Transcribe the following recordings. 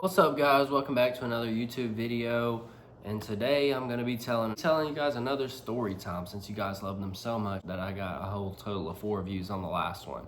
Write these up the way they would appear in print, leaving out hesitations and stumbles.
What's up, guys? Welcome back to another YouTube video. And today I'm going to be telling you guys another story time, since you guys love them so much that I got a whole total of 4 views on the last one.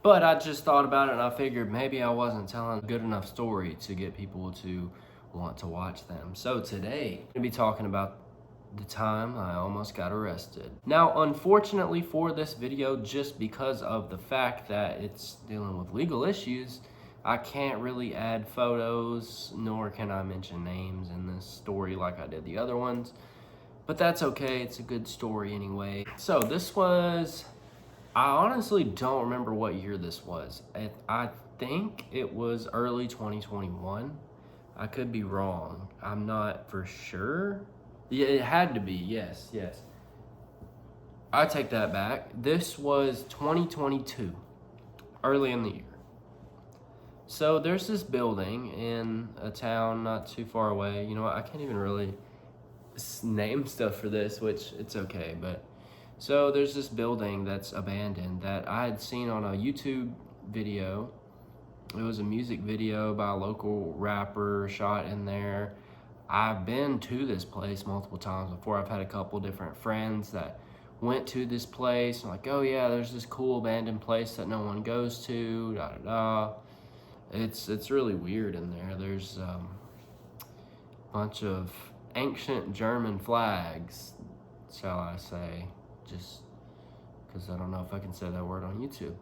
But I just thought about it and I figured maybe I wasn't telling a good enough story to get people to want to watch them. So today I'm going to be talking about the time I almost got arrested. Now, unfortunately for this video, just because of the fact that it's dealing with legal issues, I can't really add photos, nor can I mention names in this story like I did the other ones. But that's okay, it's a good story anyway. So this was, I honestly don't remember what year this was. I think it was early 2021. I could be wrong. I'm not for sure. Yeah, it had to be, yes. I take that back. This was 2022, early in the year. So there's this building in a town not too far away. You know what, I can't even really name stuff for this, which it's okay, but so there's this building that's abandoned that I had seen on a YouTube video. It was a music video by a local rapper shot in there. I've been to this place multiple times before. I've had a couple different friends that went to this place and like, oh yeah, there's this cool abandoned place that no one goes to, da da da. It's really weird in there. There's a bunch of ancient German flags, shall I say, just because I don't know if I can say that word on YouTube.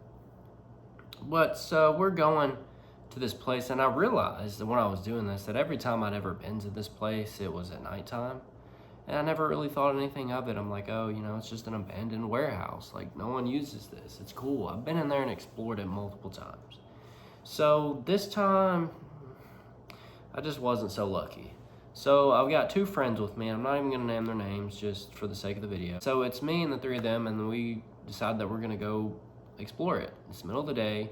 But so we're going to this place, and I realized that when I was doing this, that every time I'd ever been to this place, it was at nighttime. And I never really thought anything of it. I'm like, oh, you know, it's just an abandoned warehouse. Like, no one uses this. It's cool. I've been in there and explored it multiple times. So this time, I just wasn't so lucky. So I've got 2 friends with me. I'm not even gonna name their names just for the sake of the video. So it's me and the 3 of them, and we decided that we're gonna go explore it. It's the middle of the day.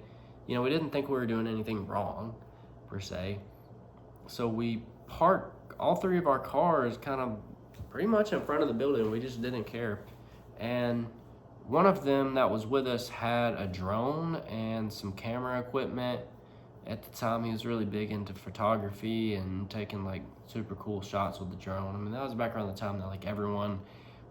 You know, we didn't think we were doing anything wrong, per se. So we parked all 3 of our cars kind of pretty much in front of the building. We just didn't care. And one of them that was with us had a drone and some camera equipment. At the time, he was really big into photography and taking like super cool shots with the drone. I mean, that was back around the time that like everyone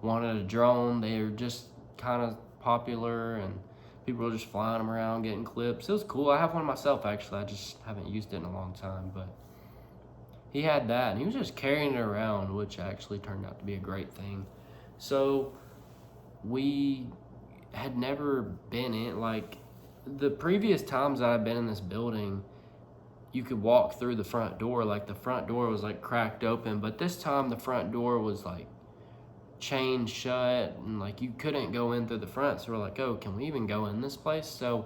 wanted a drone. They were just kind of popular and people were just flying them around, getting clips. It was cool. I have one myself, actually. I just haven't used it in a long time, but he had that and he was just carrying it around, which actually turned out to be a great thing. So we had never been in, like, the previous times that I've been in this building, you could walk through the front door. Like, the front door was like cracked open, but this time the front door was like chained shut and like you couldn't go in through the front. So we're like, oh, can we even go in this place? So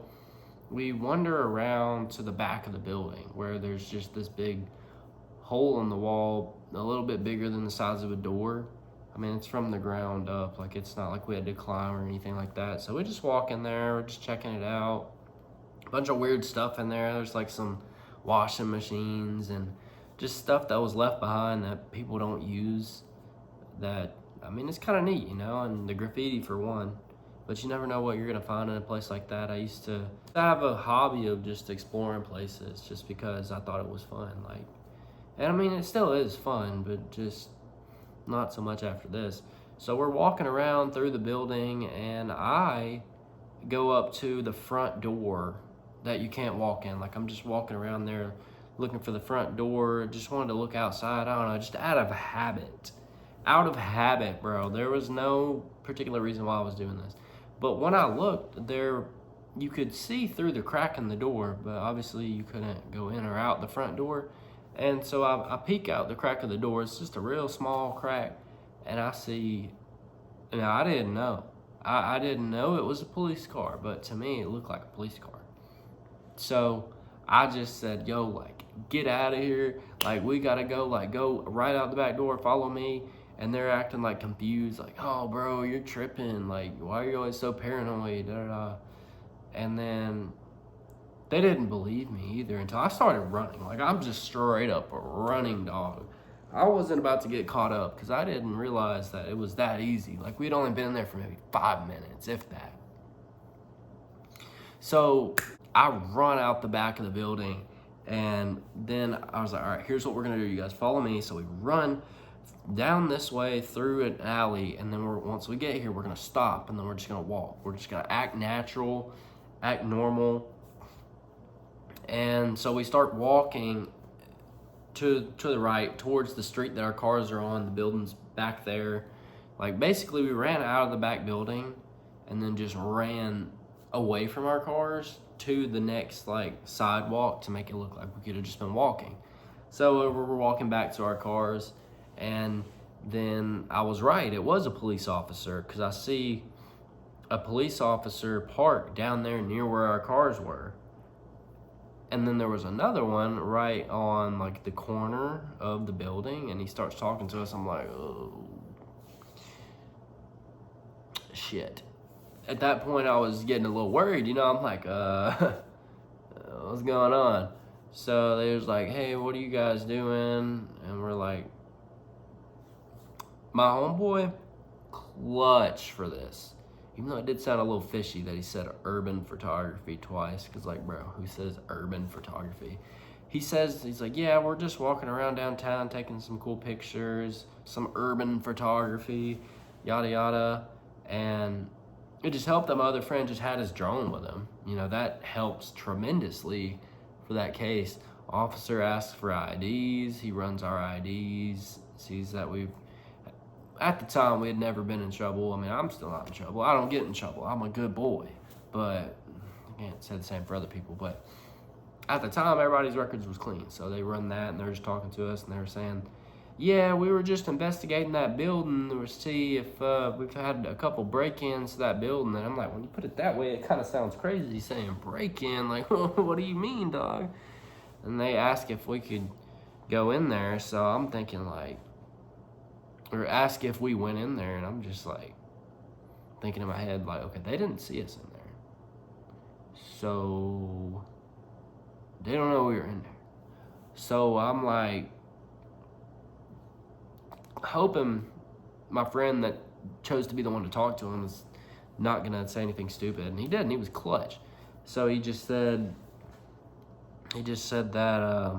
we wander around to the back of the building where there's just this big hole in the wall, a little bit bigger than the size of a door. I mean, it's from the ground up. Like, it's not like we had to climb or anything like that. So we just walk in there, we're just checking it out. A bunch of weird stuff in there. There's like some washing machines and just stuff that was left behind that people don't use. That, I mean, it's kind of neat, you know, and the graffiti for one. But you never know what you're gonna find in a place like that. I used to have a hobby of just exploring places just because I thought it was fun. Like, and I mean, it still is fun, but just not so much after this. So we're walking around through the building and I go up to the front door that you can't walk in. Like, I'm just walking around there looking for the front door. Just wanted to look outside. I don't know, just out of habit. Out of habit, bro. There was no particular reason why I was doing this. But when I looked there, you could see through the crack in the door, but obviously you couldn't go in or out the front door. And so I peek out the crack of the door. It's just a real small crack. And I see, now I didn't know. I didn't know it was a police car, but to me, it looked like a police car. So I just said, yo, like, get out of here. Like, we gotta go, like, go right out the back door, follow me. And they're acting like confused, like, oh, bro, you're tripping. Like, why are you always so paranoid? Da, da, da. And then they didn't believe me either until I started running. Like, I'm just straight up a running dog. I wasn't about to get caught up because I didn't realize that it was that easy. Like, we'd only been in there for maybe 5 minutes, if that. So I run out the back of the building And then I was like, all right, here's what we're gonna do. You guys follow me. So we run down this way through an alley, and then once we get here, we're gonna stop, and then we're just gonna walk. We're just gonna act natural, act normal. And so we start walking to the right towards the street that our cars are on. The building's back there. Like, basically, we ran out of the back building and then just ran away from our cars to the next like sidewalk to make it look like we could have just been walking. So we're walking back to our cars, and then I was right. It was a police officer, because I see a police officer parked down there near where our cars were. And then there was another one right on like the corner of the building, and he starts talking to us. I'm like, oh, shit. At that point, I was getting a little worried, you know. I'm like, what's going on? So they was like, hey, what are you guys doing? And we're like, my homeboy, clutch for this. Even though it did sound a little fishy that he said urban photography twice, because like, bro, who says urban photography? He's like, yeah, we're just walking around downtown taking some cool pictures, some urban photography, yada yada. And it just helped that my other friend just had his drone with him. You know, that helps tremendously for that case. Officer asks for IDs, he runs our IDs, sees that at the time, we had never been in trouble. I mean, I'm still not in trouble. I don't get in trouble. I'm a good boy. But I can't say the same for other people. But at the time, everybody's records was clean. So they run that, and they were just talking to us, and they were saying, yeah, we were just investigating that building to see if we've had a couple break-ins to that building. And I'm like, when you put it that way, it kind of sounds crazy saying break-in. Like, what do you mean, dog? And they asked if we could go in there. So I'm thinking like, or ask if we went in there, and I'm just like thinking in my head like, okay, they didn't see us in there, so they don't know we were in there. So I'm like hoping my friend that chose to be the one to talk to him is not gonna say anything stupid, and he didn't. He was clutch. So he just said that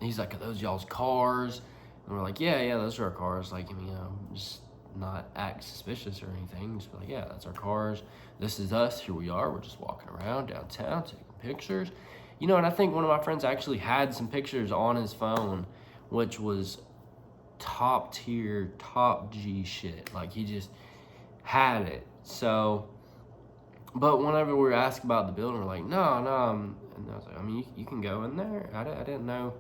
he's like, are those y'all's cars? And we're like, yeah, those are our cars. Like, you know, just not act suspicious or anything. Just be like, yeah, that's our cars. This is us. Here we are. We're just walking around downtown taking pictures. You know, and I think one of my friends actually had some pictures on his phone, which was top tier, top G shit. Like, he just had it. So, but whenever we were asked about the building, we're like, no. And I was like, I mean, you can go in there. I didn't know.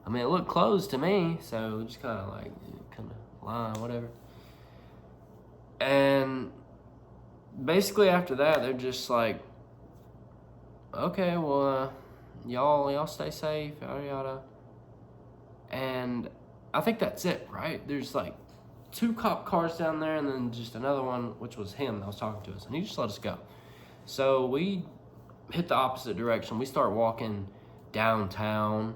I mean, it looked closed to me, so just kind of lying, whatever. And basically after that, they're just like, okay, well, y'all stay safe, yada yada. And I think that's it, right? There's like 2 cop cars down there, and then just another one, which was him that was talking to us, and he just let us go. So we hit the opposite direction. We start walking downtown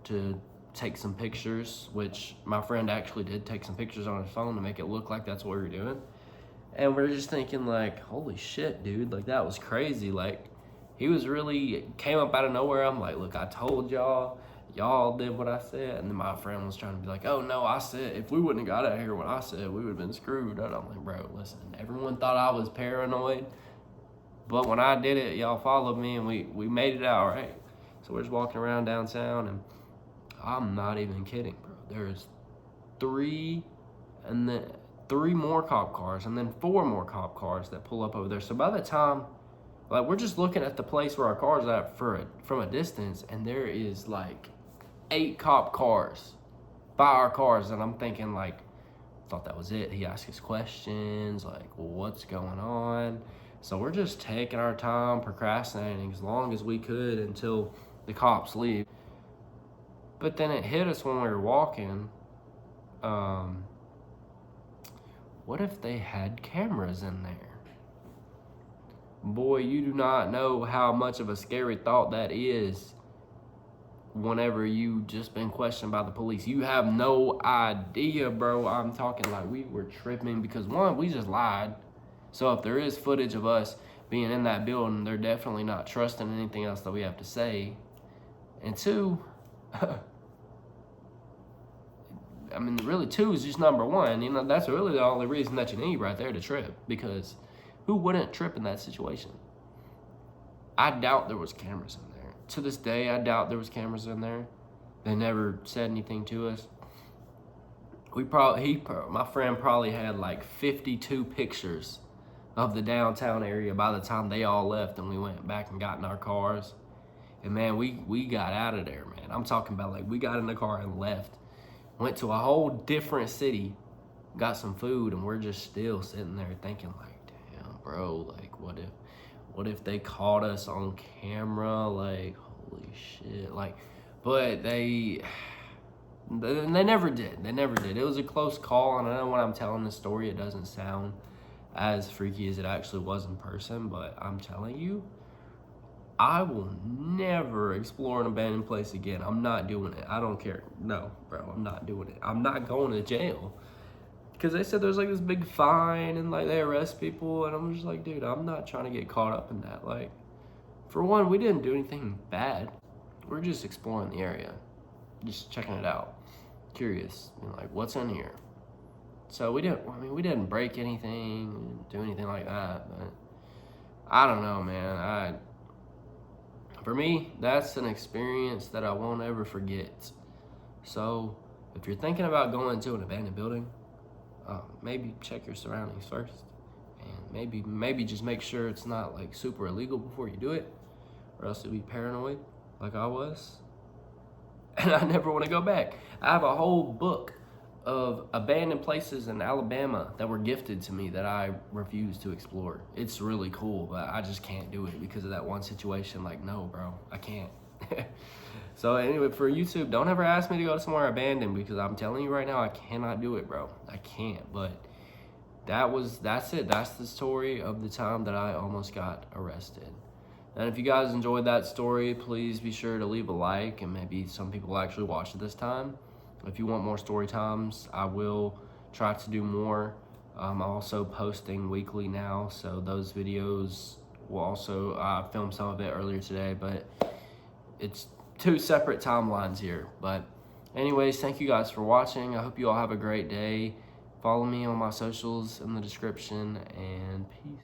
to take some pictures, which my friend actually did take some pictures on his phone to make it look like that's what we were doing. And we're just thinking like, holy shit, dude, like that was crazy. Like, he was really came up out of nowhere. I'm like, look, I told y'all did what I said. And then my friend was trying to be like, oh no, I said if we wouldn't have got out here when I said, we would have been screwed. And I'm like, bro, listen, everyone thought I was paranoid, but when I did it, y'all followed me, and we made it out, right? So we're just walking around downtown, and I'm not even kidding, bro. There's 3 more cop cars, and then 4 more cop cars that pull up over there. So by the time, like, we're just looking at the place where our car's at from a distance, and there is like 8 cop cars by our cars, and I'm thinking like, thought that was it. He asked us questions like, well, what's going on? So we're just taking our time, procrastinating as long as we could until the cops leave. But then it hit us when we were walking. What if they had cameras in there? Boy, you do not know how much of a scary thought that is whenever you just been questioned by the police. You have no idea, bro. I'm talking like we were tripping because, one, we just lied. So if there is footage of us being in that building, they're definitely not trusting anything else that we have to say. And two, I mean, really, two is just number one. You know, that's really the only reason that you need right there to trip, because who wouldn't trip in that situation? I doubt there was cameras in there. To this day, I doubt there was cameras in there. They never said anything to us. My friend probably had like 52 pictures of the downtown area by the time they all left and we went back and got in our cars. And man, we got out of there, man. I'm talking about, like, we got in the car and left. Went to a whole different city, got some food, and we're just still sitting there thinking, like, damn, bro, like, what if they caught us on camera? Like, holy shit. Like, but they never did. They never did. It was a close call, and I know when I'm telling the story, it doesn't sound as freaky as it actually was in person, but I'm telling you, I will never explore an abandoned place again. I'm not doing it. I don't care. No, bro, I'm not doing it. I'm not going to jail. Because they said there's like this big fine and like they arrest people, and I'm just like, dude, I'm not trying to get caught up in that. Like, for one, we didn't do anything bad. We're just exploring the area, just checking it out, curious, you know, like, what's in here. So we didn't break anything, do anything like that. But I don't know, man. For me, that's an experience that I won't ever forget. So if you're thinking about going to an abandoned building, maybe check your surroundings first, and maybe just make sure it's not like super illegal before you do it, or else you'll be paranoid like I was, and I never want to go back. I have a whole book of abandoned places in Alabama that were gifted to me that I refuse to explore. It's really cool, but I just can't do it because of that one situation. Like, no, bro, I can't. So anyway, for YouTube, don't ever ask me to go somewhere abandoned, because I'm telling you right now, I cannot do it, bro. I can't. But that's it. That's the story of the time that I almost got arrested. And if you guys enjoyed that story, please be sure to leave a like, and maybe some people actually watched it this time. If you want more story times, I will try to do more. I'm also posting weekly now, so those videos will also, I filmed some of it earlier today, but it's 2 separate timelines here. But anyways, thank you guys for watching. I hope you all have a great day. Follow me on my socials in the description, and peace.